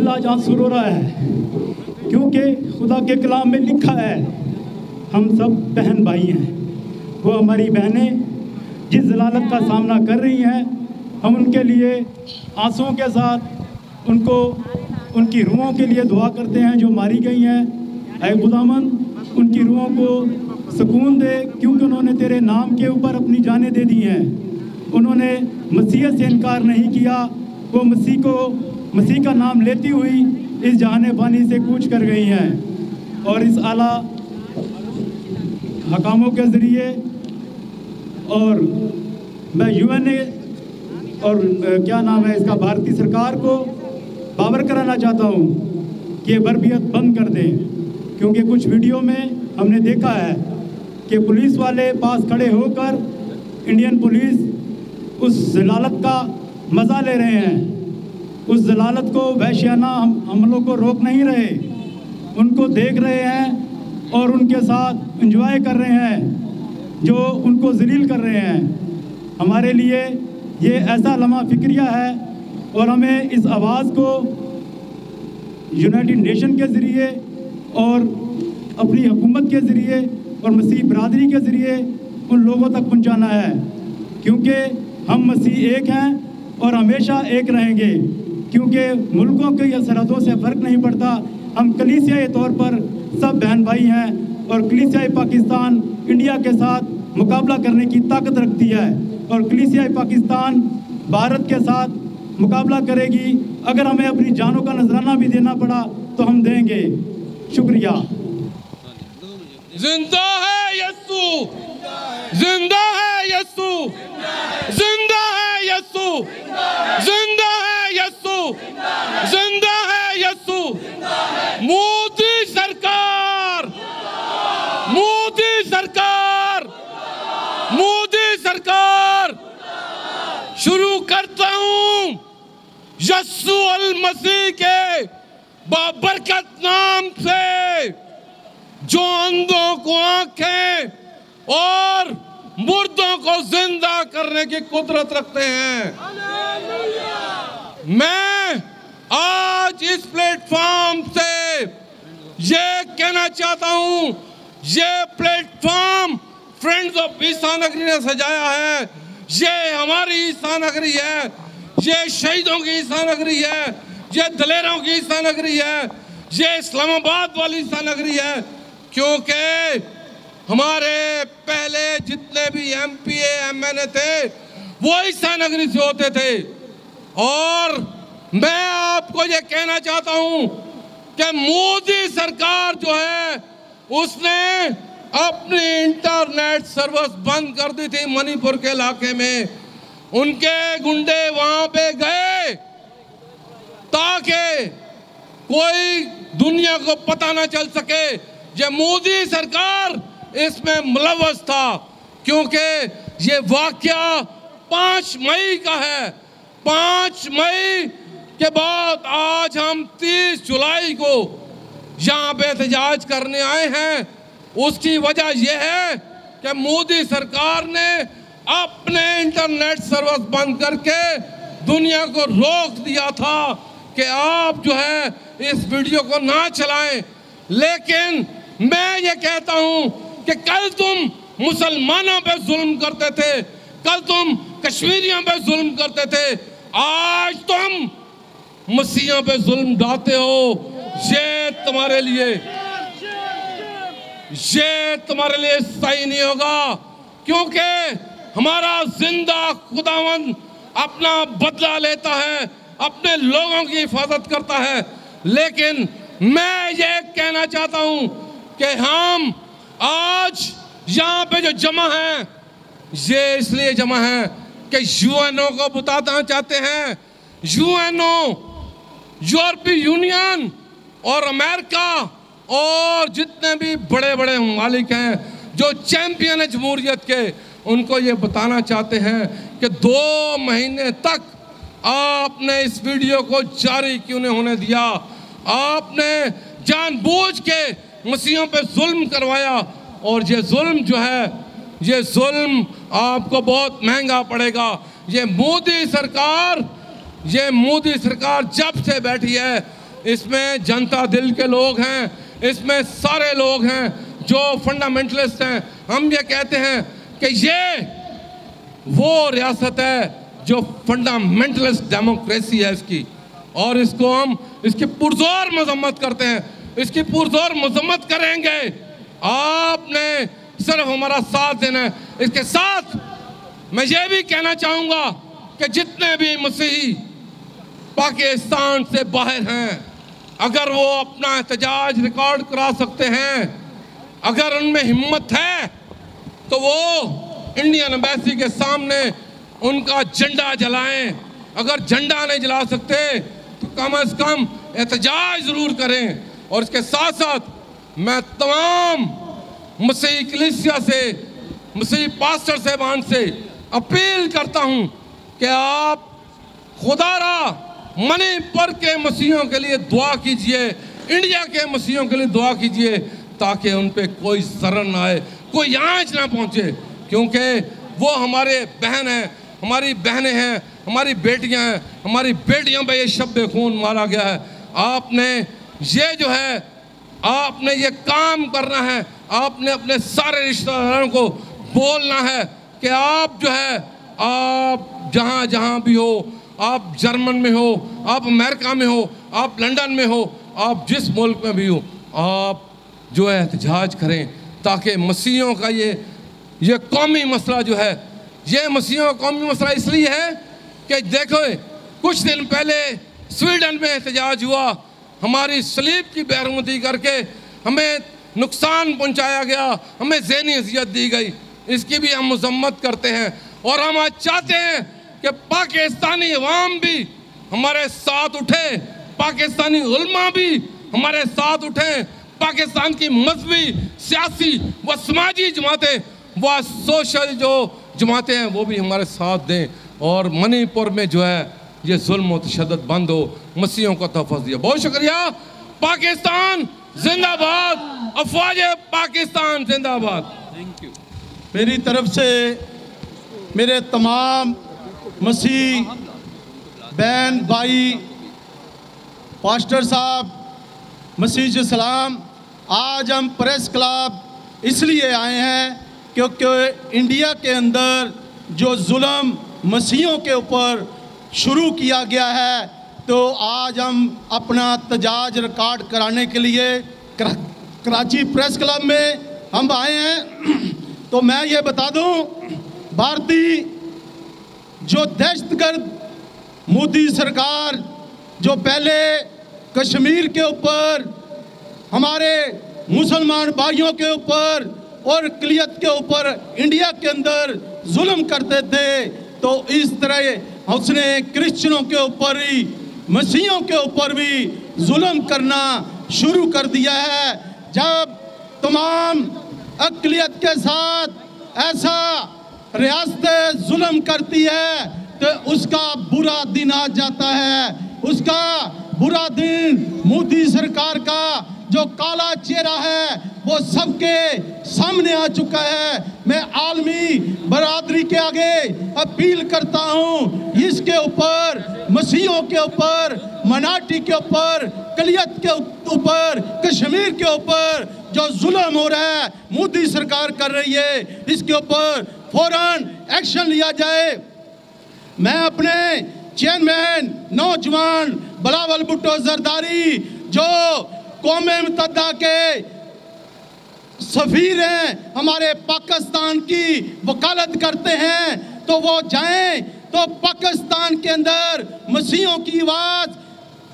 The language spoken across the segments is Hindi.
दिल आज आंसू रो रहा है, क्योंकि खुदा के कलाम में लिखा है हम सब बहन भाई हैं। वो हमारी बहनें जिस जलालत का सामना कर रही हैं, हम उनके लिए आंसुओं के साथ उनकी रूहों के लिए दुआ करते हैं जो मारी गई हैं। ऐ खुदावंद उनकी रूहों को सुकून दे, क्योंकि उन्होंने तेरे नाम के ऊपर अपनी जानें दे दी हैं। उन्होंने मसीह से इनकार नहीं किया। वो मसीह का नाम लेती हुई इस जहाने फानी से कूच कर गई हैं और इस आला हकामों के ज़रिए और मैं यूएनए और क्या नाम है इसका भारतीय सरकार को बावर कराना चाहता हूँ कि ये बर्बियत बंद कर दें, क्योंकि कुछ वीडियो में हमने देखा है कि पुलिस वाले पास खड़े होकर इंडियन पुलिस उस जलालत का मज़ा ले रहे हैं। उस जलालत को वहशियाना हमलों को रोक नहीं रहे, उनको देख रहे हैं और उनके साथ एंजॉय कर रहे हैं जो उनको जलील कर रहे हैं। हमारे लिए ये ऐसा लम्हा फिक्रिया है और हमें इस आवाज़ को यूनाइटेड नेशन के ज़रिए और अपनी हुकूमत के ज़रिए और मसीह बरादरी के ज़रिए उन लोगों तक पहुंचाना है, क्योंकि हम मसीह एक हैं और हमेशा एक रहेंगे। क्योंकि मुल्कों के या सरहदों से फ़र्क नहीं पड़ता, हम कलीसियाई तौर पर सब बहन भाई हैं और कलीसियाई पाकिस्तान इंडिया के साथ मुकाबला करने की ताकत रखती है और कलीसियाई पाकिस्तान भारत के साथ मुकाबला करेगी। अगर हमें अपनी जानों का नजराना भी देना पड़ा तो हम देंगे। शुक्रिया। जिंदा है यीशु, जिंदा है यीशु, जिंदा है यीशु, जिंदा है यीशु, जिंदा है यीशु। मोदी सरकार, मोदी सरकार, मोदी सरकार। शुरू करता हूं यीशु अल मसीह के बाबरकत नाम से, जो अंधों को आंखें और मुर्दों को जिंदा करने की कुदरत रखते हैं। मैं आज इस प्लेटफॉर्म से ये कहना चाहता हूं, ये प्लेटफॉर्म फ्रेंड्स ऑफ ईसा नगरी ने सजाया है। ये हमारी ईसा नगरी है, ये शहीदों की ईसा नगरी है, ये दलेरों की ईसा नगरी है, ये इस्लामाबाद वाली ईसा नगरी है। क्योंकि हमारे पहले जितने भी एमपीए एमएनए थे वो ईसा नगरी से होते थे। और मैं आपको ये कहना चाहता हूं कि मोदी सरकार जो है उसने अपनी इंटरनेट सर्विस बंद कर दी थी मणिपुर के इलाके में। उनके गुंडे वहां पे गए ताकि कोई दुनिया को पता ना चल सके ये मोदी सरकार इसमें मुलव्वस था। क्योंकि ये वाकया 5 मई का है। 5 मई के बाद आज हम 30 जुलाई को यहाँ पे एहतजाज करने आए हैं। उसकी वजह यह है कि मोदी सरकार ने अपने इंटरनेट सर्विस बंद करके दुनिया को रोक दिया था कि आप जो है इस वीडियो को ना चलाएं। लेकिन मैं ये कहता हूं कि कल तुम मुसलमानों पे जुल्म करते थे, कल तुम कश्मीरियों पे जुल्म करते थे, आज तुम मसीहों पे जुल्म ढाते हो। ये तुम्हारे लिए सही नहीं होगा, क्योंकि हमारा जिंदा खुदावंद अपना बदला लेता है, अपने लोगों की हिफाजत करता है। लेकिन मैं ये कहना चाहता हूं कि हम आज यहाँ पे जो जमा हैं, ये इसलिए जमा हैं कि यूएनओ को बताना चाहते हैं। यूएनओ, यूरोपीय यूनियन और अमेरिका और जितने भी बड़े बड़े मालिक हैं जो चैंपियन है जमहूरियत के, उनको ये बताना चाहते हैं कि 2 महीने तक आपने इस वीडियो को जारी क्यों नहीं होने दिया। आपने जानबूझ के मसीहों पे जुल्म करवाया और ये जुल्म जो है, ये जुल्म आपको बहुत महंगा पड़ेगा। ये मोदी सरकार जब से बैठी है, इसमें जनता दिल के लोग हैं, इसमें सारे लोग हैं जो फंडामेंटलिस्ट हैं। हम ये कहते हैं कि ये वो रियासत है जो फंडामेंटलिस्ट डेमोक्रेसी है इसकी, और इसको हम इसकी पुरजोर मजम्मत करते हैं, इसकी पुरजोर मजम्मत करेंगे। आपने सिर्फ हमारा साथ देना है। इसके साथ मैं ये भी कहना चाहूँगा कि जितने भी मसीही पाकिस्तान से बाहर हैं, अगर वो अपना एहतजाज रिकॉर्ड करा सकते हैं, अगर उनमें हिम्मत है, तो वो इंडियन एम्बेसी के सामने उनका झंडा जलाएं। अगर झंडा नहीं जला सकते तो कम से कम एहतजाज ज़रूर करें। और इसके साथ साथ मैं तमाम मसीही कलीसिया से, मसीही पास्टर साहबान से अपील करता हूं कि आप खुदारा मणिपुर के मसीहियों के लिए दुआ कीजिए, इंडिया के मसीहियों के लिए दुआ कीजिए, ताकि उन पे कोई जरर ना आए, कोई आंच ना पहुंचे, क्योंकि वो हमारे बहन हैं, हमारी बहनें हैं, हमारी बेटियां हैं, हमारी बेटियों पे ये शब्द खून मारा गया है। आपने ये जो है, आपने ये काम करना है, आपने अपने सारे रिश्तेदारों को बोलना है कि आप जो है, आप जहाँ जहाँ भी हो, आप जर्मन में हो, आप अमेरिका में हो, आप लंदन में हो, आप जिस मुल्क में भी हो, आप जो है एहतजाज करें, ताकि मसीहियों का ये कौमी मसला जो है, ये मसीहियों का कौमी मसला इसलिए है कि देखो कुछ दिन पहले स्वीडन में एहतजाज हुआ, हमारी सलीब की बेरुमती करके हमें नुकसान पहुंचाया गया, हमें ज़हनी अज़ियत दी गई, इसकी भी हम मजम्मत करते हैं। और हम आज चाहते हैं कि पाकिस्तानी अवाम भी हमारे साथ उठे, पाकिस्तानी उलमा भी हमारे साथ उठें, पाकिस्तान की मजहबी, सियासी व समाजी जमातें व सोशल जो जमातें हैं वो भी हमारे साथ दें, और मणिपुर में जो है ये जुल्म व तशद्दुद बंद हो, मसीहियों को तहफ़्फ़ुज़ दिया। बहुत शुक्रिया। पाकिस्तान जिंदाबाद, अफवाज पाकिस्तान जिंदाबाद। Thank you. मेरी तरफ से मेरे तमाम मसीह बहन भाई, पास्टर साहब, मसीह सलाम। आज हम प्रेस क्लब इसलिए आए हैं क्योंकि इंडिया के अंदर जो जुल्म मसीहियों के ऊपर शुरू किया गया है, तो आज हम अपना एहतजाज रिकॉर्ड कराने के लिए कराची प्रेस क्लब में हम आए हैं। तो मैं ये बता दूं, भारतीय जो दहशतगर्द मोदी सरकार जो पहले कश्मीर के ऊपर, हमारे मुसलमान भाइयों के ऊपर और अक़लियत के ऊपर इंडिया के अंदर जुल्म करते थे, तो इस तरह उसने क्रिश्चियनों के ऊपर ही, मसीहियों के ऊपर भी जुल्म करना शुरू कर दिया है। जब तमाम अक़लियत के साथ ऐसा रियासत जुल्म करती है तो उसका बुरा दिन आ जाता है। उसका बुरा दिन मोदी सरकार का जो काला चेहरा है वो सबके सामने आ चुका है। मैं आलमी बरादरी के आगे अपील करता हूँ, इसके ऊपर, मसीहियों के ऊपर, मनाटी के ऊपर, कलियत के ऊपर, कश्मीर के ऊपर जो जुल्म हो रहा है, मोदी सरकार कर रही है, इसके ऊपर फौरन एक्शन लिया जाए। मैं अपने चेयरमैन नौजवान बिलावल भुट्टो जरदारी जो कौमे मुत्तहिदा के सफीर हैं, हमारे पाकिस्तान की वकालत करते हैं, तो वो जाएं तो पाकिस्तान के अंदर मसीहियों की आवाज़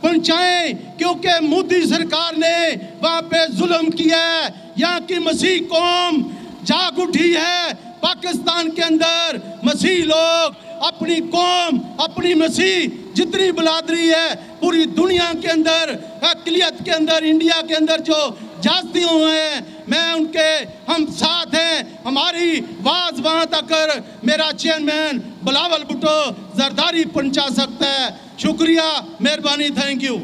पहुंचाएं, क्योंकि मोदी सरकार ने वहाँ पे जुल्म किया है। यहाँ की मसीह कौम जाग उठी है। पाकिस्तान के अंदर मसीह लोग अपनी कौम, अपनी मसीह जितनी बिरादरी है पूरी दुनिया के अंदर, अक़लियत के अंदर, इंडिया के अंदर जो जाती हुए हैं, मैं उनके हम साथ हैं। हमारी आवाज़ वहाँ तक मेरा चेयरमैन बिलावल भुट्टो जरदारी पहुँचा सकता है। शुक्रिया, मेहरबानी, थैंक यू।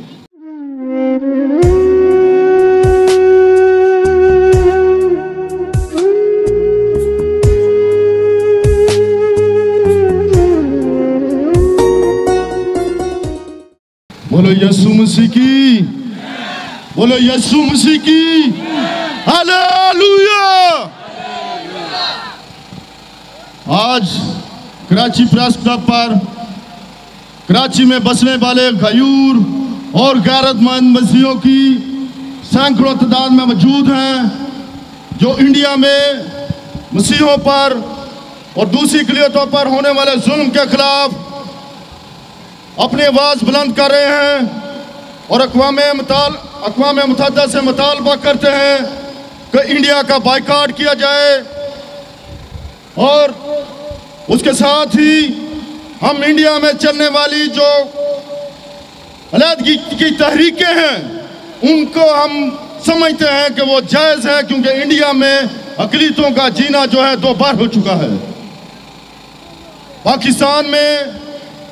बोलो यीशु मसीह की। बोलो यीशु मसीह की हालेलुया। आज कराची प्रेस क्लब पर कराची में बसने वाले गयूर और गैरतमंद मसीहियों की सैकड़ों तादाद में मौजूद हैं, जो इंडिया में मसीहियों पर और दूसरी अक़लियतों पर होने वाले जुल्म के खिलाफ अपनी आवाज़ बुलंद कर रहे हैं और अक़वाम मुत्तहिदा से मुतालबा करते हैं कि इंडिया का बायकॉट किया जाए। और उसके साथ ही हम इंडिया में चलने वाली जो अलहदगी की तहरीकें हैं उनको हम समझते हैं कि वो जायज़ है, क्योंकि इंडिया में अक़लियतों का जीना जो है 2 बार हो चुका है। पाकिस्तान में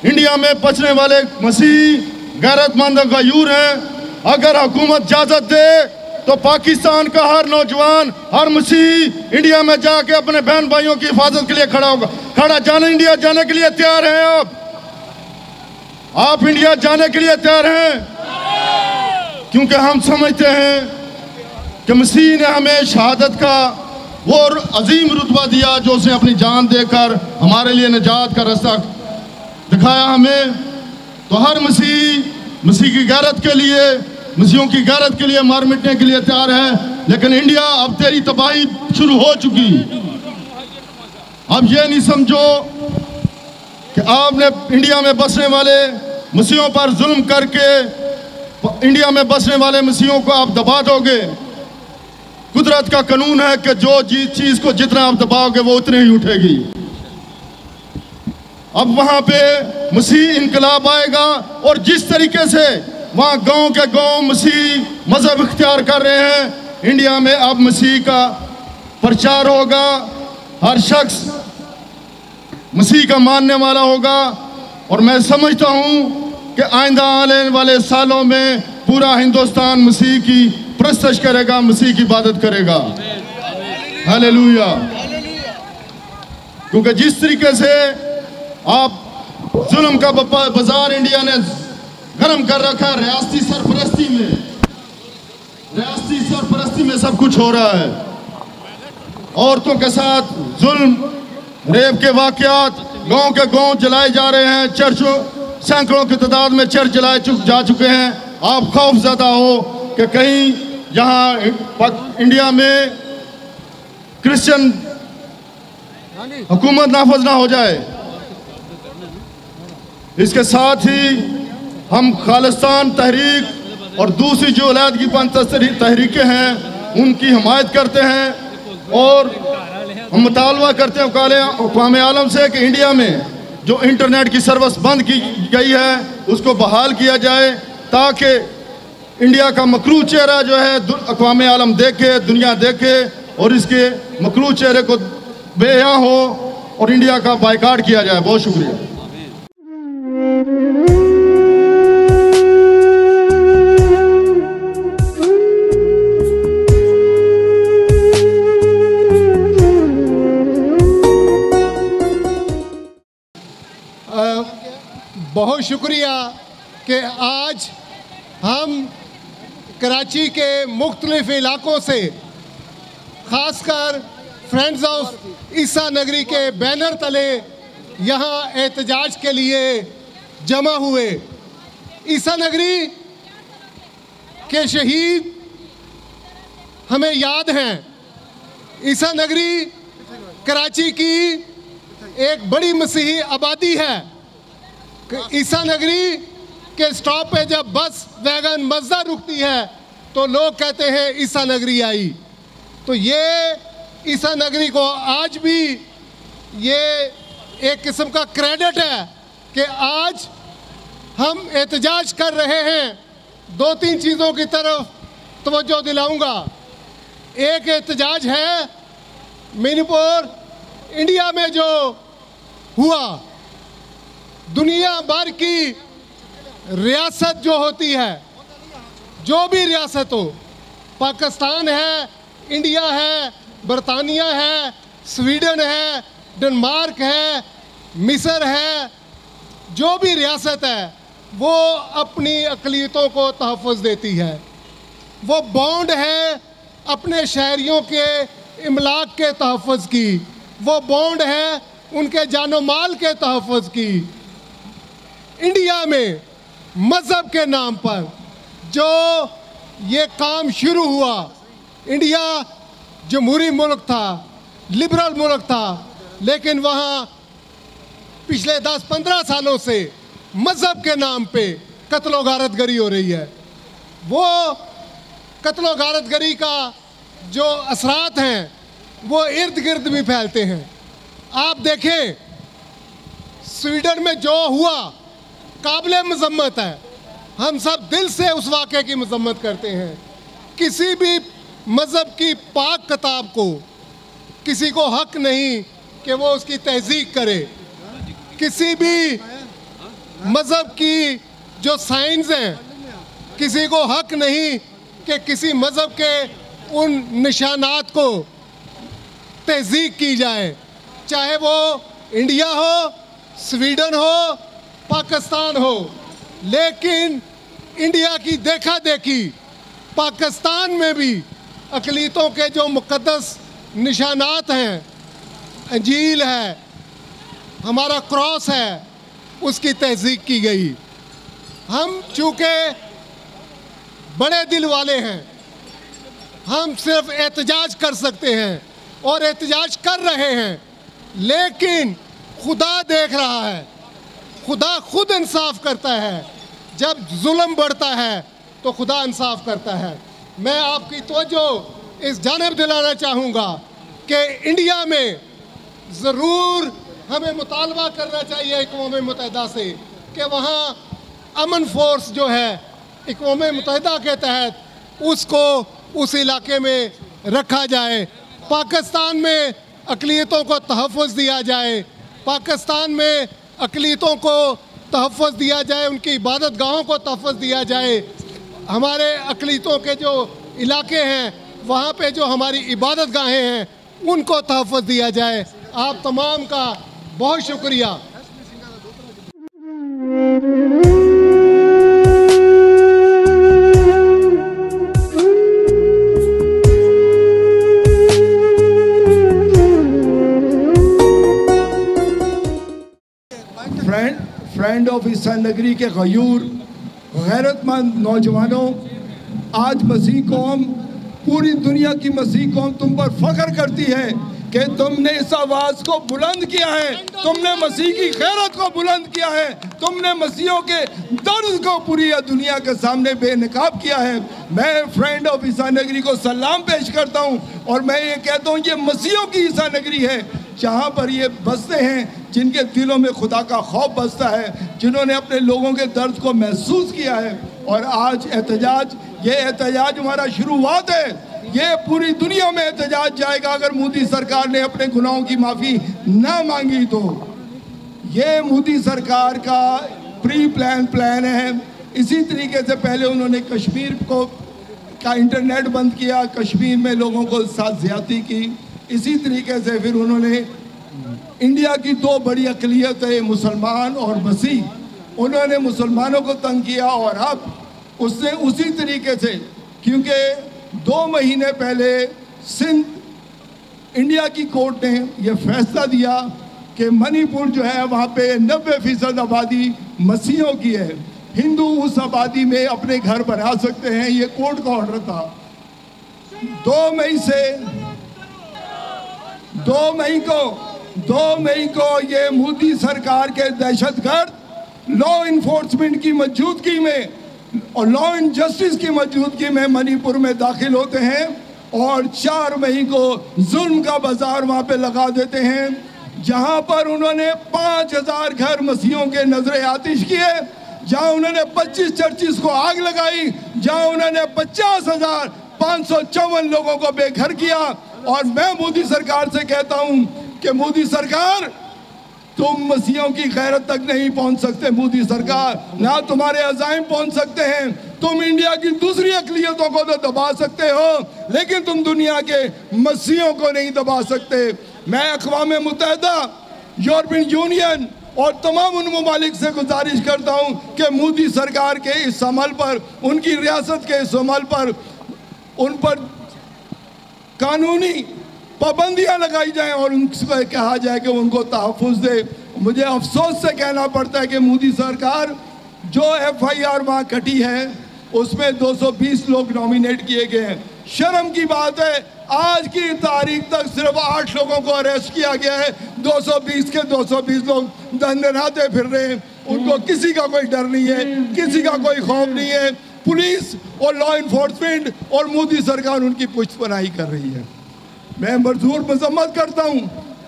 इंडिया में बचने वाले मसीह गैरतमंद गयूर हैं। अगर हुकूमत इजाज़त दे तो पाकिस्तान का हर नौजवान, हर मसीह इंडिया में जाके अपने बहन भाइयों की हिफाजत के लिए खड़ा होगा। इंडिया जाने के लिए तैयार हैं? आप इंडिया जाने के लिए तैयार हैं? क्योंकि हम समझते हैं कि मसीह ने हमें शहादत का वो अजीम रुतबा दिया, जो उसने अपनी जान देकर हमारे लिए निजात का रास्ता दिखाया हमें। तो हर मसीह की गैरत के लिए, मसीहों की गैरत के लिए मार मिटने के लिए तैयार है। लेकिन इंडिया, अब तेरी तबाही शुरू हो चुकी। अब ये नहीं समझो कि आपने इंडिया में बसने वाले मसीहों पर जुल्म करके इंडिया में बसने वाले मसीहों को आप दबा दोगे। कुदरत का कानून है कि जो चीज को जितना आप दबाओगे वो उतनी ही उठेगी। अब वहां पे मसीह इनकलाब आएगा और जिस तरीके से वहां गांव के गांव मसीह मजहब इख्तियार कर रहे हैं, इंडिया में अब मसीह का प्रचार होगा। हर शख्स मसीह का मानने वाला होगा। और मैं समझता हूं कि आइंदा आने वाले सालों में पूरा हिंदुस्तान मसीह की परस्तश करेगा, मसीह की इबादत करेगा। हालेलुया। क्योंकि जिस तरीके से आप जुल्म का बाजार इंडिया ने गर्म कर रखा है, रियासती सरपरस्ती में सब कुछ हो रहा है। औरतों के साथ जुल्म, रेप के वाकयात गांव के गांव जलाए जा रहे हैं। चर्चों सैकड़ों की तादाद में चर्च जलाए जा चुके हैं। आप खौफज़दा हो कि कहीं जहां इंडिया में क्रिश्चियन हुकूमत नाफज ना हो जाए। इसके साथ ही हम खालिस्तान तहरीक और दूसरी जो अलहदगी तहरीकें हैं उनकी हिमायत करते हैं और हम मुतालबा करते हैं अक़वाम आलम से कि इंडिया में जो इंटरनेट की सर्विस बंद की गई है उसको बहाल किया जाए, ताकि इंडिया का मकरूह चेहरा जो है अक़वाम आलम देखे, दुनिया देखे और इसके मकरूह चेहरे को बेया हो और इंडिया का बायकॉट किया जाए। बहुत शुक्रिया। बहुत शुक्रिया कि आज हम कराची के मुख्तलिफ इलाकों से, ख़ासकर फ्रेंड्स ऑफ ईसा नगरी के बैनर तले यहाँ एहतजाज के लिए जमा हुए। ईसा नगरी के शहीद हमें याद हैं। ईसा नगरी कराची की एक बड़ी मसीही आबादी है। ईसा नगरी के स्टॉप पे जब बस वैगन मज़दा रुकती है तो लोग कहते हैं ईसा नगरी आई। तो ये ईसा नगरी को आज भी ये एक किस्म का क्रेडिट है कि आज हम एहतजाज कर रहे हैं। 2-3 चीज़ों की तरफ तवज्जो दिलाऊंगा। एक एहतजाज है मणिपुर इंडिया में जो हुआ। दुनिया भर की रियासत जो होती है, जो भी रियासत हो, पाकिस्तान है, इंडिया है, बरतानिया है, स्वीडन है, डेनमार्क है, मिस्र है, जो भी रियासत है वो अपनी अक़लियतों को तहफ़्फ़ुज़ देती है। वो बॉन्ड है अपने शहरियों के इमलाक के तहफ़्फ़ुज़ की, वो बॉन्ड है उनके जानो माल के तहफ़्फ़ुज़ की। इंडिया में मज़हब के नाम पर जो ये काम शुरू हुआ, इंडिया जमहूरी मुल्क था, लिबरल मुल्क था, लेकिन वहाँ पिछले 10-15 सालों से मज़हब के नाम पे कत्ल गारतगरी हो रही है। वो कत्ल गारतगरी का जो असरात हैं वो इर्द गिर्द भी फैलते हैं। आप देखें स्वीडन में जो हुआ काबिल मज़म्मत है, हम सब दिल से उस वाक़े की मज़म्मत करते हैं। किसी भी मज़हब की पाक किताब को किसी को हक नहीं कि वो उसकी तहज़ीक करे। किसी भी मज़हब की जो साइंस हैं, किसी को हक नहीं कि किसी मज़हब के उन निशानात को तहज़ीक की जाए, चाहे वो इंडिया हो, स्वीडन हो, पाकिस्तान हो। लेकिन इंडिया की देखा देखी पाकिस्तान में भी अक़लीतों के जो मुक़द्दस निशानात हैं, अंजील है, हमारा क्रॉस है, उसकी तहज़ीक की गई। हम चूँकि बड़े दिल वाले हैं, हम सिर्फ एहतजाज कर सकते हैं और एहतजाज कर रहे हैं, लेकिन खुदा देख रहा है, खुदा खुद इंसाफ करता है। जब जुल्म बढ़ता है तो खुदा इंसाफ करता है। मैं आपकी तवज्जो इस जानिब दिलाना चाहूँगा कि इंडिया में ज़रूर हमें मुतालबा करना चाहिए अक़वाम मुत्तहिदा से कि वहाँ अमन फोर्स जो है अक़वाम मुत्तहिदा के तहत उसको उस इलाके में रखा जाए। पाकिस्तान में अक़लियतों को तहफ़्फ़ुज़ दिया जाए, पाकिस्तान में अक़लियतों को तहफ़्फ़ुज़ दिया जाए, उनकी इबादत गाहों को तहफ़्फ़ुज़ दिया जाए। हमारे अक़लियतों के जो इलाके हैं वहाँ पे जो हमारी इबादत गाहें हैं उनको तहफ़्फ़ुज़ दिया जाए। आप तमाम का बहुत शुक्रिया। फ्रेंड ऑफ ईसाई नगरी के गयूर गैरतमंद नौजवानों, आज मसीह कौम, पूरी दुनिया की मसीह कौम तुम पर फख्र करती है कि तुमने इस आवाज़ को बुलंद किया है, तुमने मसीह की गैरत को बुलंद किया है, तुमने मसीहों के दर्द को पूरी दुनिया के सामने बेनकाब किया है। मैं फ्रेंड ऑफ ईसाई नगरी को सलाम पेश करता हूँ और मैं ये कहता हूँ ये मसीहों की ईसाई नगरी है, जहाँ पर ये बसते हैं जिनके दिलों में खुदा का खौफ बसता है, जिन्होंने अपने लोगों के दर्द को महसूस किया है। और आज एहतजाज, ये एहतजाज हमारा शुरुआत है, ये पूरी दुनिया में एहतजाज जाएगा अगर मोदी सरकार ने अपने गुनाहों की माफ़ी ना मांगी तो। ये मोदी सरकार का प्री प्लान है। इसी तरीके से पहले उन्होंने कश्मीर का इंटरनेट बंद किया, कश्मीर में लोगों को साथ ज़्यादती की। इसी तरीके से फिर उन्होंने इंडिया की दो बड़ी अक़लियत है, मुसलमान और मसीह, उन्होंने मुसलमानों को तंग किया। और अब उससे उसी तरीके से, क्योंकि 2 महीने पहले सिंध इंडिया की कोर्ट ने यह फैसला दिया कि मणिपुर जो है वहाँ पे 90% आबादी मसीहों की है, हिंदू उस आबादी में अपने घर बना सकते हैं। ये कोर्ट का ऑर्डर था। 2 मई को ये मोदी सरकार के दहशतगर्द लॉ इन्फोर्समेंट की मौजूदगी में और लॉ एंड जस्टिस की मौजूदगी में मणिपुर में दाखिल होते हैं और 4 मई को जुल्म का बाजार वहाँ पे लगा देते हैं, जहाँ पर उन्होंने 5000 घर मसीहों के नजरे आतिश किए, जहाँ उन्होंने 25 चर्चिस को आग लगाई, जहाँ उन्होंने 50,554 लोगों को बेघर किया। और मैं मोदी सरकार से कहता हूँ कि मोदी सरकार, तुम मसीहों की गैरत तक नहीं पहुंच सकते। मोदी सरकार, ना तुम्हारे अज़ाइम पहुंच सकते हैं। तुम इंडिया की दूसरी अक़लियतों को तो दबा सकते हो, लेकिन तुम दुनिया के मसीहों को नहीं दबा सकते। मैं अक़वाम मुत्तहिदा, यूरोपियन यूनियन और तमाम उन ममालिक से गुजारिश करता हूँ कि मोदी सरकार के इस अमल पर, उनकी रियासत के इस अमल पर उन पर कानूनी पाबंदियां लगाई जाएं और उनसे कहा जाए कि उनको तहफ़्फ़ुज़ दे। मुझे अफसोस से कहना पड़ता है कि मोदी सरकार जो FIR वहाँ कटी है उसमें 220 लोग नॉमिनेट किए गए हैं। शर्म की बात है, आज की तारीख तक सिर्फ 8 लोगों को अरेस्ट किया गया है। 220 के 220 लोग दंदनाते फिर रहे हैं, उनको किसी का कोई डर नहीं है, किसी का कोई खौफ नहीं है। पुलिस और लॉ इन्फोर्समेंट और मोदी सरकार उनकी पुष्टपनाही कर रही है। मैं मजबूर मजम्मत करता हूँ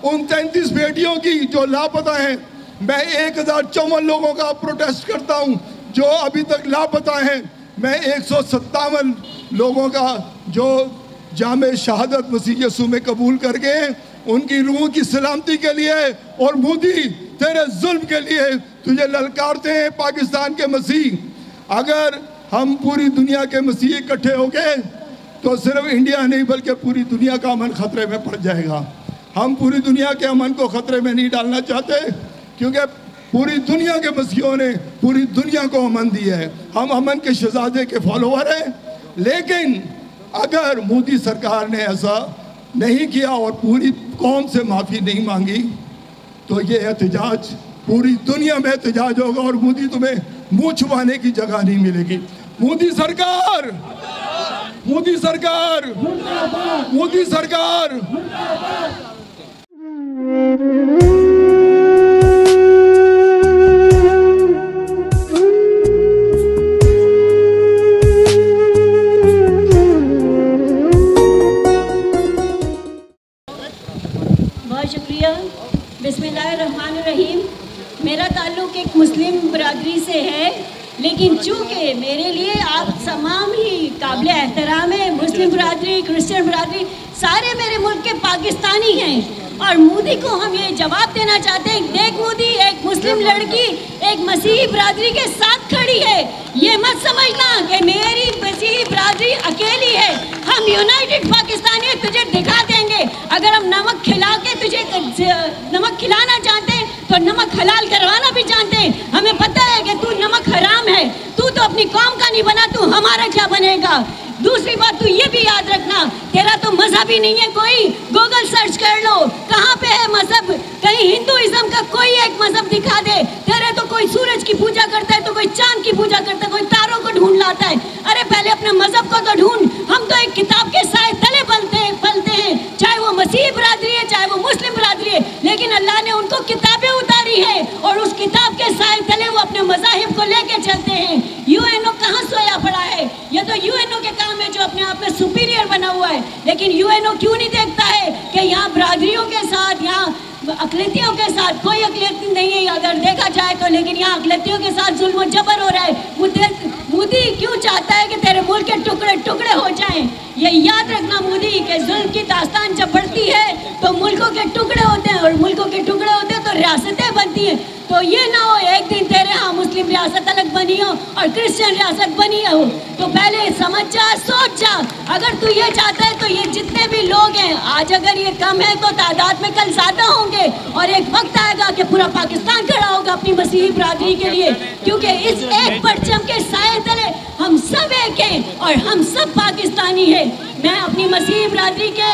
उन 33 बेटियों की जो लापता हैं। मैं 1054 लोगों का प्रोटेस्ट करता हूँ जो अभी तक लापता हैं। मैं 157 लोगों का जो जामे शहादत मसीह यसू में कबूल कर गए उनकी रूह की सलामती के लिए और मोदी तेरे जुल्म के लिए तुझे ललकारते हैं पाकिस्तान के मसीह। अगर हम पूरी दुनिया के मसीह इकट्ठे हो गए तो सिर्फ इंडिया नहीं बल्कि पूरी दुनिया का अमन खतरे में पड़ जाएगा। हम पूरी दुनिया के अमन को खतरे में नहीं डालना चाहते क्योंकि पूरी दुनिया के मसीहों ने पूरी दुनिया को अमन दिया है। हम अमन के शहजादे के फॉलोवर हैं। लेकिन अगर मोदी सरकार ने ऐसा नहीं किया और पूरी कौम से माफ़ी नहीं मांगी तो ये एहतजाज पूरी दुनिया में एहतजाज होगा और मोदी तुम्हें मुँह छुपाने की जगह नहीं मिलेगी। मोदी सरकार, मोदी सरकार, मोदी सरकार। बहुत शुक्रिया। बिस्मिल्लाहिर्रहमानिर्रहीम। मेरा ताल्लुक़ एक मुस्लिम बरादरी से है, लेकिन चूँकि मेरे लिए आप तमाम ही काबिल एहतराम है। मुस्लिम बरादरी, क्रिश्चियन बरादरी सारे मेरे मुल्क के पाकिस्तानी हैं और मोदी को हम ये जवाब देना चाहते हैं, देख मोदी, एक मुस्लिम लड़की एक मसीही बरादरी के साथ खड़ी है। ये मत समझना कि मेरी मसीही बरादरी अकेली है। हम यूनाइटेड पाकिस्तानी हैं, तुझे दिखा देंगे। अगर हम नमक खिला के तुझे नमक खिलाना चाहते हैं तो नमक हलाल करवाना भी जानते हैं। हमें पता है कि तू नमक हराम है, तू तो अपनी कौम का नहीं बना, तू हमारा क्या बनेगा। दूसरी बात तू ये भी याद रखना, तेरा तो मजहब ही नहीं है कोई। गूगल सर्च कर लो कहाँ पे है मजहब, कहीं हिंदुइज्म का कोई एक मजहब दिखा दे। तेरे तो कोई सूरज की पूजा करता है तो कोई चांद की पूजा करता है, कोई तारों को ढूंढ लाता है। अरे पहले अपने मजहब को तो ढूंढ। हम तो एक किताब के साए तले पलते हैं, चाहे वो मसीही बरादरी है चाहे वो मुस्लिम बरादरी है, लेकिन अल्लाह ने उनको किताबें उतारी है और उस किताब के साए तले वो अपने मज़ाहिब को लेके चलते हैं। यूएनओ कहाँ सोया पड़ा है? ये तो यूएनओ के काम है जो अपने आप में सुपीरियर बना हुआ है, लेकिन यूएनओ क्यों नहीं देखता है कि यहाँ बरादरियों के साथ, यहाँ अकलियतियों के साथ कोई अकलियत नहीं है अगर देखा जाए तो, लेकिन यहाँ अकलियतियों के साथ जुल्म जबर हो रहा है। मोदी क्यों चाहता है कि तेरे मुल्क के टुकड़े टुकड़े हो जाएं? ये याद रखना मोदी के जुल्म की दास्तान जब बढ़ती है तो मुल्कों के टुकड़े होते हैं और मुल्कों के टुकड़े होते हैं तो रियासतें बनती हैं। तो ये ना हो एक दिन तेरे यहाँ मुस्लिम रियासत अलग बनी हो और क्रिश्चियन रियासत बनी हो। तो पहले समझ जा, सोच जा। अगर तू ये चाहता है तो ये जितने भी लोग हैं आज अगर ये कम है तो तादाद में कल ज्यादा होंगे और एक वक्त आएगा कि पूरा पाकिस्तान खड़ा होगा अपनी मसीही बरादरी के लिए, क्योंकि इस एक परचम के साए तले हम सब एक हैं और हम सब पाकिस्तानी हैं। मैं अपनी मसीही बरादरी के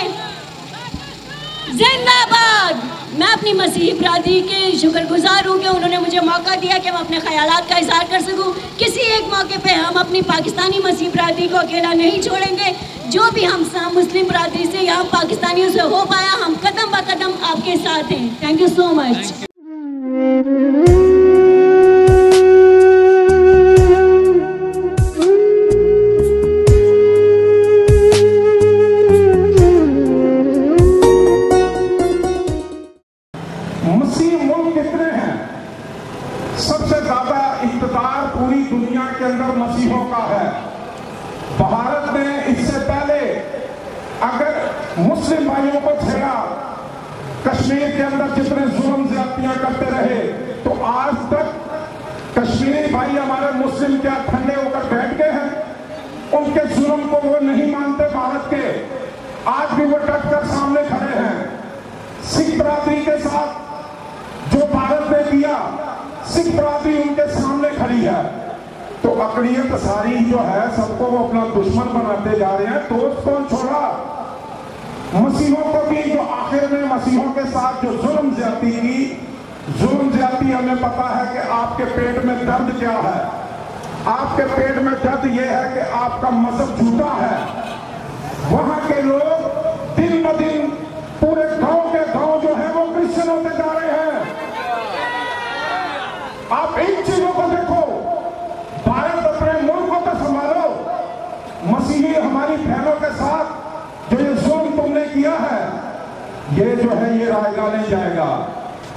जिंदाबाद, मैं अपनी मसीही बरादरी के शुक्रगुजार हूँ कि उन्होंने मुझे मौका दिया कि मैं अपने ख्यालात का इज़हार कर सकूँ। किसी एक मौके पे हम अपनी पाकिस्तानी मसीही बरादरी को अकेला नहीं छोड़ेंगे। जो भी हम मुस्लिम बरादरी से या पाकिस्तानियों से हो पाया, हम कदम ब कदम आपके साथ हैं। Thank you so much. मसीह मुल्क कितने हैं? सबसे ज्यादा इख्तियार पूरी दुनिया के अंदर मसीहों का है। भारत ने इससे पहले अगर मुस्लिम भाइयों को छेड़ा, कश्मीर के अंदर जितने जुल्म ज्यादतियां करते रहे, तो आज तक कश्मीरी भाई हमारे मुस्लिम क्या ठंडे होकर बैठ गए हैं? उनके जुल्म को वो नहीं मानते भारत के, आज भी वो डट कर सामने खड़े हैं। सिख बरादरी के साथ जो भारत ने किया, सिख बरादरी उनके सामने खड़ी है। तो अकलियत सारी जो है सबको वो अपना दुश्मन बनाते जा रहे हैं। दोस्त कौन छोड़ा? मसीहों को भी, जो आखिर में मसीहों के साथ जो जुल्म ज्यादती की, जुल्म ज्यादती हमें पता है कि आपके पेट में दर्द क्या है। आपके पेट में दर्द यह है कि आपका मजहब झूठा है। वहां के लोग दिन ब दिन पूरे गांव के गांव जो है वो क्रिश्चियन होते जा रहे हैं। आप इन चीजों को देखो। भारत अपने मुल्क को तो संभालो। मसीही हमारी बहनों के साथ जो ये जुल्म तुमने किया है, ये जो है ये रायगा नहीं जाएगा।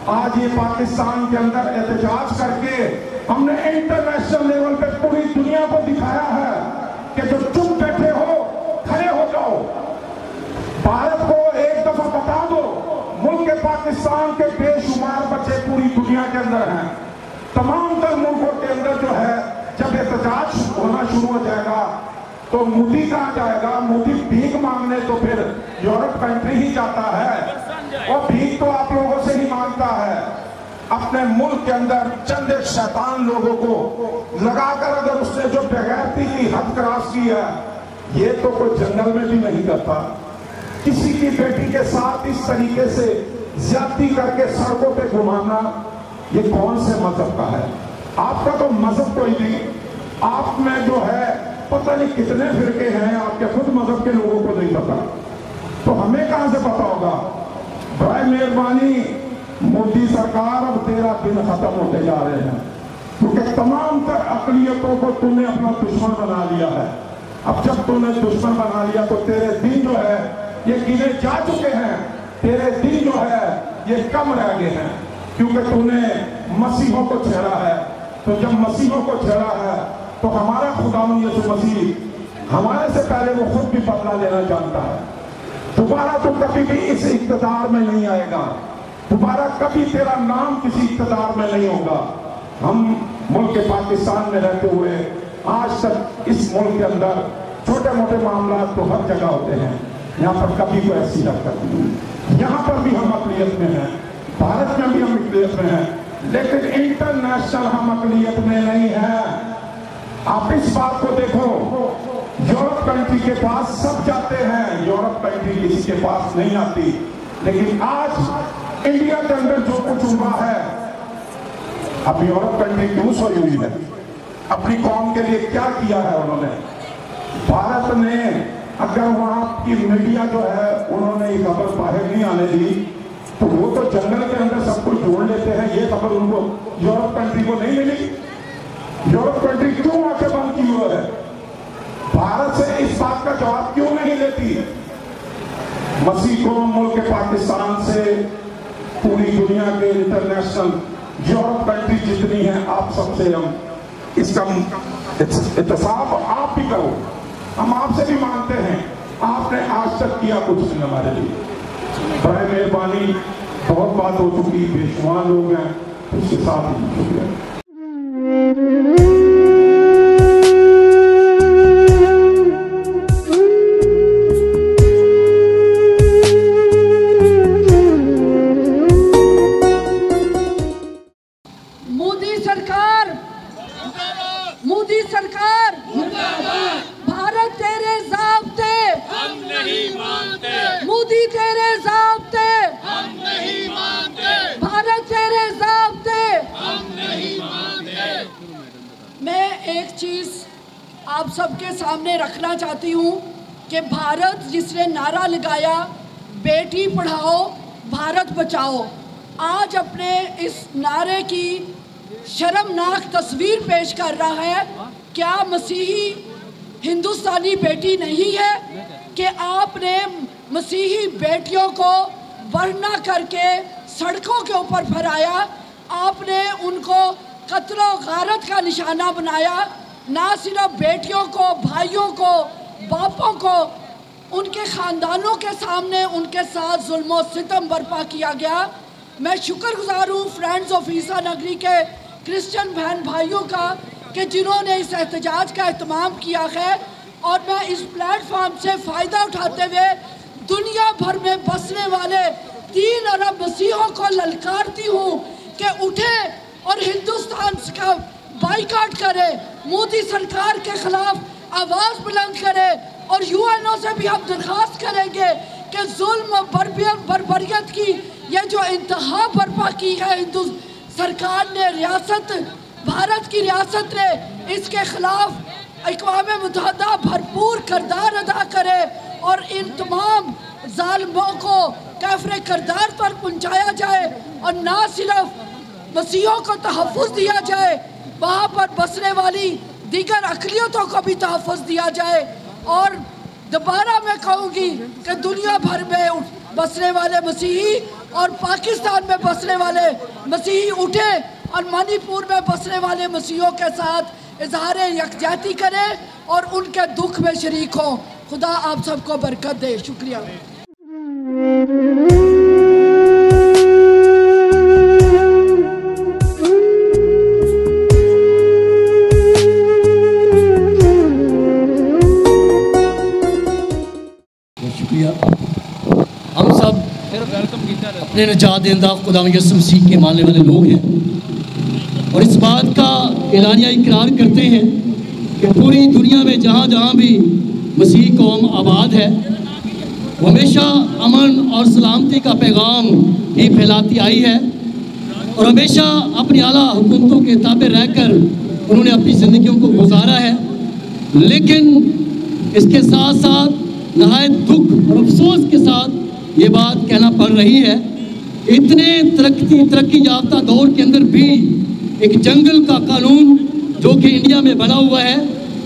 आज ये पाकिस्तान के अंदर एहतजाज करके हमने इंटरनेशनल लेवल पे पूरी दुनिया को दिखाया है कि जो चुप बैठे हो खड़े हो जाओ। भारत को एक दफा बता दो, मुल्क पाकिस्तान के बेशुमार बच्चे पूरी दुनिया के अंदर हैं। तमाम तर मुल्कों के अंदर जो है जब एहतजाज होना शुरू हो जाएगा तो मोदी कहाँ जाएगा? मोदी भीख मांगने तो फिर यूरोप कंट्री ही जाता है, और भीख तो आप लोगों से ही मांगता है। अपने मुल्क के अंदर चंद एक शैतान लोगों को लगाकर अगर उसने जो बेगैरती की हद क्रॉस की है, ये तो कोई जंगल में भी नहीं करता। किसी की बेटी के साथ इस तरीके से ज्यादती करके सड़कों पे घुमाना, ये कौन से मजहब का है? आपका तो मजहब कोई नहीं। आप में जो है पता नहीं कितने फिरके हैं, आपके खुद मजहब के लोगों को नहीं पता, तो हमें कहां से पता होगा? बड़ी मेहरबानी मोदी सरकार, अब तेरा दिन खत्म होते जा रहे हैं, क्योंकि तमाम तर अकलियतों को तूने अपना दुश्मन बना लिया है। अब जब तूने दुश्मन बना लिया तो तेरे दिन जो है ये गिने जा चुके हैं। तेरे दिन जो है ये कम रह गए हैं, क्योंकि तूने मसीहों को छेड़ा है। तो जब मसीहों को छेड़ा है तो हमारा खुदावन यीशु मसीह हमारे से पहले वो खुद भी बदला लेना जानता है। दोबारा तो कभी भी इस इक़्तिदार में नहीं आएगा, दोबारा कभी तेरा नाम किसी इक़्तिदार में नहीं होगा। हम मुल्क पाकिस्तान में रहते हुए आज तक इस मुल्क के अंदर छोटे मोटे मामला तो हर जगह होते हैं, यहाँ पर कभी कोई ऐसी हरकत नहीं। यहाँ पर भी हम अक़लियत में हैं, भारत में भी हम अक़लियत में हैं, लेकिन इंटरनेशनल हम अक़लियत में नहीं है। आप इस बात को देखो, यूरोप कंट्री के पास सब जाते हैं, यूरोप कंट्री किसी के पास नहीं आती। लेकिन आज इंडिया के अंदर जो कुछ हुआ है, अब यूरोप कंट्री क्यों सोई हुई है? अपनी कौम के लिए क्या किया है उन्होंने? भारत ने अगर वहां की मीडिया जो है उन्होंने ये खबर बाहर नहीं आने दी, तो वो तो जंगल के अंदर सब कुछ जोड़ लेते हैं। ये खबर उनको यूरोप कंट्री को नहीं मिली। यूरोप कंट्री क्यों आके बंद की हुई है? भारत से इस बात का जवाब क्यों नहीं लेती? मसीह को मुल्क पाकिस्तान से पूरी दुनिया के इंटरनेशनल यूरोप कंट्री जितनी है, आप सबसे हम इसका इत्तेसाब आप भी करो। हम आपसे भी मांगते हैं, आपने आज तक किया कुछ नहीं हमारे लिए। बड़े मेहरबानी, बहुत बात हो चुकी, बेशुमार लोग हैं, उसके साथ ही शुक्रिया। मोदी सरकार भारत तेरे ज़ाब्ते हम नहीं मानते। मोदी तेरे ज़ाब्ते हम नहीं मानते। भारत तेरे ज़ाब्ते हम नहीं मानते। मैं एक चीज़ आप सबके सामने रखना चाहती हूँ कि भारत जिसने नारा लगाया बेटी पढ़ाओ भारत बचाओ, आज अपने इस नारे की शर्मनाक तस्वीर पेश कर रहा है। क्या मसीही हिंदुस्तानी बेटी नहीं है कि आपने मसीही बेटियों को वरना करके सड़कों के ऊपर फहराया, आपने उनको कत्ल और गारत का निशाना बनाया। ना सिर्फ बेटियों को, भाइयों को, बापों को, उनके ख़ानदानों के सामने उनके साथ जुल्म और सितम बर्पा किया गया। मैं शुक्रगुजार हूँ फ्रेंड्स ऑफ ईसा नगरी के क्रिश्चियन बहन भाइयों का कि जिन्होंने इस एहतजाज का एहतमाम किया है, और मैं इस प्लेटफॉर्म से फ़ायदा उठाते हुए दुनिया भर में बसने वाले 3 अरब मसीहों को ललकारती हूँ कि उठे और हिंदुस्तान का बाइकाट करे, मोदी सरकार के खिलाफ आवाज़ बुलंद करे और यूएनओ से भी हम दरख्वास्त करेंगे कि जुल्म बर्बरियत की ये जो इंतहा बर्पा की है हिंदू सरकार ने, रियासत भारत की रियासत ने, इसके खिलाफ अक़वाम मुत्तहिदा भरपूर किरदार अदा करे और इन तमाम जालिमों को काफ़िर किरदार पर पहुँचाया जाए और ना सिर्फ मसीहों को तहफ़्फ़ुज़ दिया जाए, वहाँ पर बसने वाली दीगर अक़लियतों को भी तहफ़्फ़ुज़ दिया जाए। और दोबारा मैं कहूँगी कि दुनिया भर में बसने वाले मसीही और पाकिस्तान में बसने वाले मसीही उठे और मणिपुर में बसने वाले मसीहों के साथ इजहार यकजहती करें और उनके दुख में शरीक हों। खुदा आप सबको बरकत दे। शुक्रिया। हम सब अपने निजात देंदा खुदा यसु मसीह के मानने वाले लोग हैं और इस बात का एलानिया इकरार करते हैं कि पूरी दुनिया में जहाँ जहाँ भी मसीह कौम आबाद है वो हमेशा अमन और सलामती का पैगाम ही फैलाती आई है और हमेशा अपनी आला हुकूमतों के ताबे रहकर उन्होंने अपनी ज़िंदगियों को गुजारा है। लेकिन इसके साथ साथ नहायत दुख और अफसोस के साथ ये बात कहना पड़ रही है, इतने तरक्की याफ्ता दौर के अंदर भी एक जंगल का कानून जो कि इंडिया में बना हुआ है,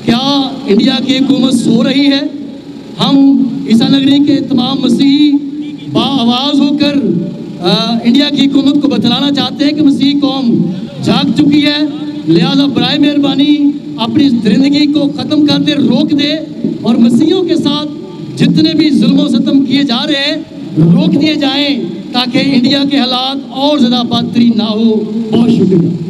क्या इंडिया की हुकूमत सो रही है? हम ईसा नगरी के तमाम मसीही बाआवाज़ होकर इंडिया की हुकूमत को बतलाना चाहते हैं कि मसीही कौम जाग चुकी है, लिहाजा बराए मेहरबानी अपनी ज़िंदगी को ख़त्म कर दे, रोक दे और मसीहियों के साथ जितने भी जुल्म सितम किए जा रहे हैं रोक दिए जाएं ताकि इंडिया के हालात और ज़्यादा बदतरीन ना हो। बहुत शुक्रिया।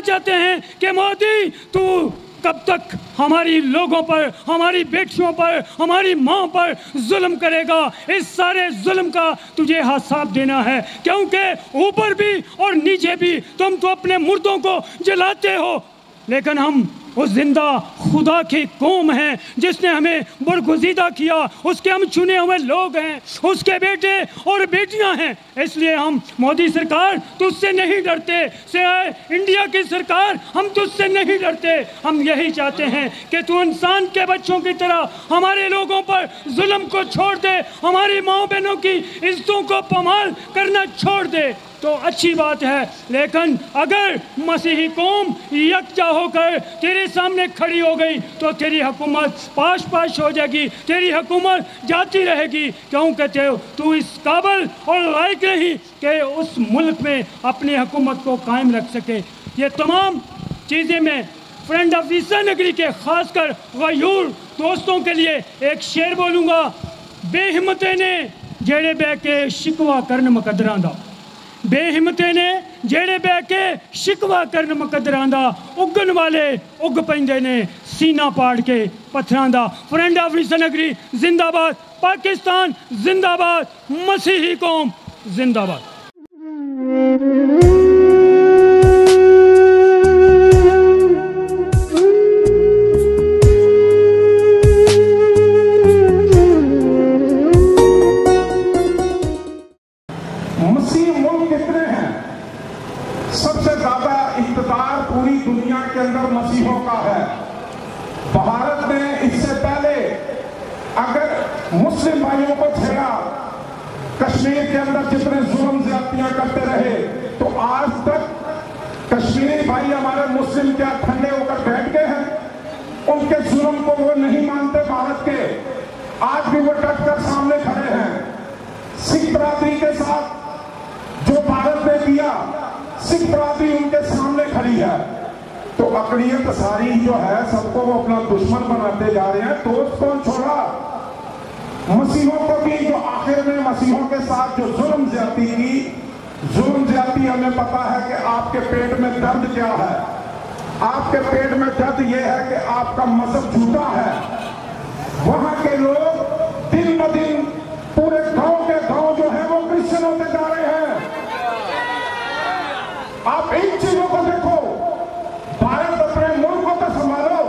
चाहते हैं कि मोदी तू कब तक हमारी लोगों पर, हमारी बेटियों पर, हमारी माँ पर जुल्म करेगा? इस सारे जुल्म का तुझे हिसाब देना है, क्योंकि ऊपर भी और नीचे भी तुम तो अपने मुर्दों को जलाते हो, लेकिन हम उस जिंदा खुदा की कौम हैं जिसने हमें बरगुज़ीदा किया, उसके हम चुने हुए लोग हैं, उसके बेटे और बेटियां हैं। इसलिए हम मोदी सरकार तुझसे नहीं डरते, से इंडिया की सरकार हम तुझसे नहीं डरते। हम यही चाहते हैं कि तू इंसान के बच्चों की तरह हमारे लोगों पर जुल्म को छोड़ दे, हमारी माँ बहनों की इज्जतों को पामाल करना छोड़ दे तो अच्छी बात है। लेकिन अगर मसीही कौम यकजा होकर तेरे सामने खड़ी हो गई तो तेरी हुकूमत पाश हो जाएगी, तेरी हुकूमत जाती रहेगी, क्योंकि तू इस काबिल और लायक नहीं कि उस मुल्क में अपनी हुकूमत को कायम रख सके। ये तमाम चीज़ें मैं फ्रेंड ऑफ ईसा नगरी के खासकर गयूर दोस्तों के लिए एक शेर बोलूँगा। बेहिम्मते ने जेड़े बह के शिकवा करन मुकद्दरां दा, बेहिम्मते ने जेड़े बह के शिकवा करन मुकद्दरां दा, उगन वाले उग पैंदे ने सीना पाड़ के पत्थरां दा। फ्रेंड ऑफ ईसा नगरी जिंदाबाद, पाकिस्तान जिंदाबाद, मसीही कौम जिंदाबाद। पूरी दुनिया के अंदर मसीहों का है। भारत ने इससे पहले अगर मुस्लिम भाइयों को छेड़ा, कश्मीर के अंदर जितने जुल्म ज्यादतियां करते रहे, तो आज तक कश्मीरी भाई हमारे मुस्लिम क्या ठंडे होकर बैठ गए हैं? उनके जुल्म को वो नहीं मानते भारत के, आज भी वो डट कर सामने खड़े हैं। सिख बरादरी के साथ जो भारत ने किया, सिख बरादरी उनके सामने खड़ी है। तो अकलियत सारी जो है सबको वो अपना दुश्मन बनाते जा रहे हैं। दोस्त कौन छोड़ा? मसीहों को भी, जो आखिर में मसीहों के साथ जो जुल्म ज्यादती की, जुल्म ज्यादती हमें पता है कि आपके पेट में दर्द क्या है। आपके पेट में दर्द यह है कि आपका मजहब झूठा है। वहां के लोग दिन ब दिन पूरे गांव के गांव जो है वो क्रिश्चियन होते जा रहे हैं। आप इन चीजों को देखो। भारत अपने मुल्क को तो संभालो।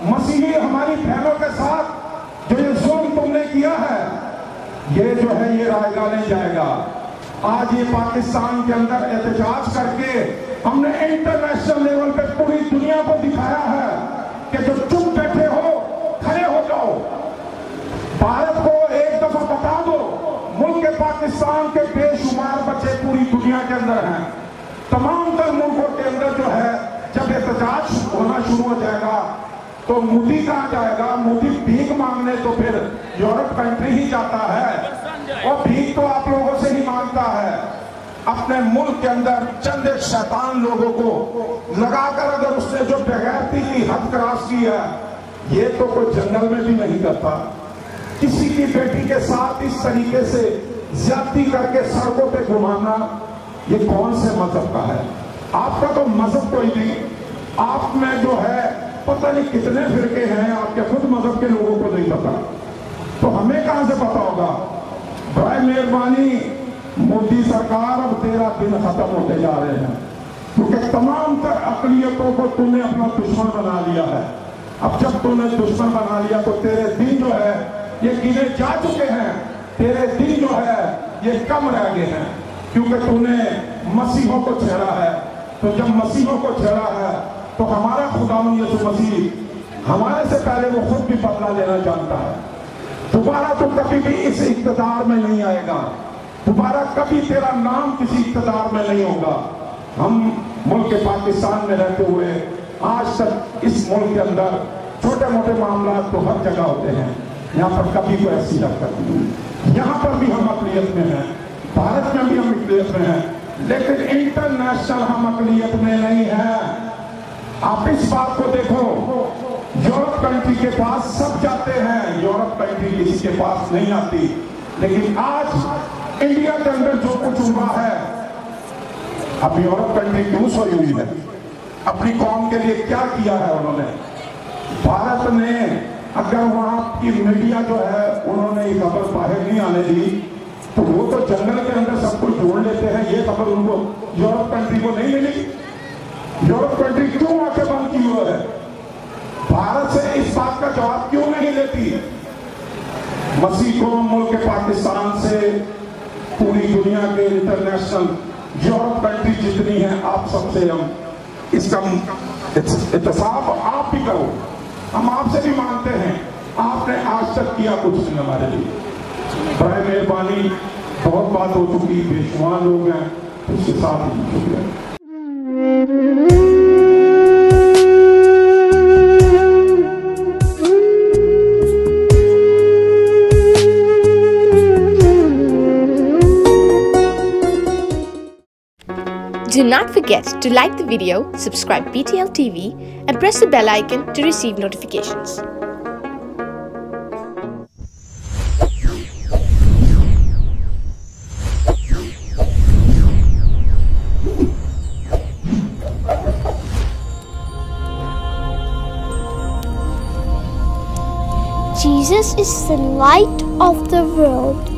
मसीही हमारी बहनों के साथ जो ये जुल्म तुमने किया है, ये जो है ये रायगा नहीं जाएगा। आज ये पाकिस्तान के अंदर एहतजाज करके हमने इंटरनेशनल लेवल पे पूरी दुनिया को दिखाया है कि जो चुप बैठे हो खड़े हो जाओ। भारत को एक दफा बता दो, मुल्क पाकिस्तान के बेशुमार बच्चे पूरी दुनिया के अंदर हैं। तमाम तर मुल्कों के अंदर जो है जब एहतजाज होना शुरू हो जाएगा तो मोदी कहाँ जाएगा? मोदी भीख मांगने तो फिर यूरोप कंट्री ही जाता है, और भीख तो आप लोगों से ही मांगता है। अपने मुल्क के अंदर चंद शैतान लोगों को लगाकर अगर उसने जो बेगैरती की हद क्रॉस की है, ये तो कोई जंगल में भी नहीं करता। किसी की बेटी के साथ इस तरीके से ज्यादती करके सड़कों पे घुमाना, ये कौन से मजहब का है? आपका तो मजहब कोई नहीं। आप में जो है पता नहीं कितने फिरके हैं, आपके खुद मजहब के लोगों को नहीं पता, तो हमें कहां से पता होगा? बड़े मेहरबानी मोदी सरकार, अब तेरा दिन खत्म होते जा रहे हैं, क्योंकि तमाम तर अकलियतों को तूने अपना दुश्मन बना लिया है। अब जब तूने दुश्मन बना लिया तो तेरे दिन जो है ये गिने जा चुके हैं। तेरे दिन जो है ये कम रह गए हैं, क्योंकि तूने मसीहों को छेड़ा है। तो जब मसीहों को छेड़ा है तो हमारा खुदावन यीशु मसीह हमारे से पहले वो खुद भी बदला लेना जानता है। दोबारा तो कभी भी इस इख्तिदार में नहीं आएगा, दोबारा कभी तेरा नाम किसी इख्तिदार में नहीं होगा। हम मुल्क पाकिस्तान में रहते हुए आज तक इस मुल्क के अंदर छोटे मोटे मामला तो हर जगह होते हैं, यहाँ पर कभी कोई ऐसी हरकत नहीं। यहाँ पर भी हम अक़लियत में हैं, भारत में भी हम अक़लियत में हैं, लेकिन इंटरनेशनल हम अक़लियत में नहीं है। आप इस बात को देखो, यूरोप कंट्री के पास सब जाते हैं, यूरोप कंट्री किसी के पास नहीं आती। लेकिन आज इंडिया के अंदर जो कुछ हुआ है, अब यूरोप कंट्री क्यों सोई हुई है? अपनी कौम के लिए क्या किया है उन्होंने? भारत ने अगर वहां की मीडिया जो है उन्होंने ये खबर बाहर नहीं आने दी, तो वो तो जंगल के अंदर सब कुछ जोड़ लेते हैं। ये खबर उनको यूरोप कंट्री को नहीं मिली। यूरोप कंट्री क्यों आके बंद की हुई है? भारत से इस बात का जवाब क्यों नहीं लेती? मसीह को मुल्क पाकिस्तान से पूरी दुनिया के इंटरनेशनल यूरोप कंट्री जितनी है, आप सबसे हम इसका इत्तेसाब आप भी करो। हम आपसे भी मांगते हैं, आपने आज तक किया कुछ नहीं हमारे लिए। बड़े मेहरबानी, बहुत बात हो चुकी, बेशुमार लोग हैं, उसके साथ ही शुक्रिया। Do not forget to like the video, subscribe BTL TV and press the bell icon to receive notifications. Jesus is the light of the world.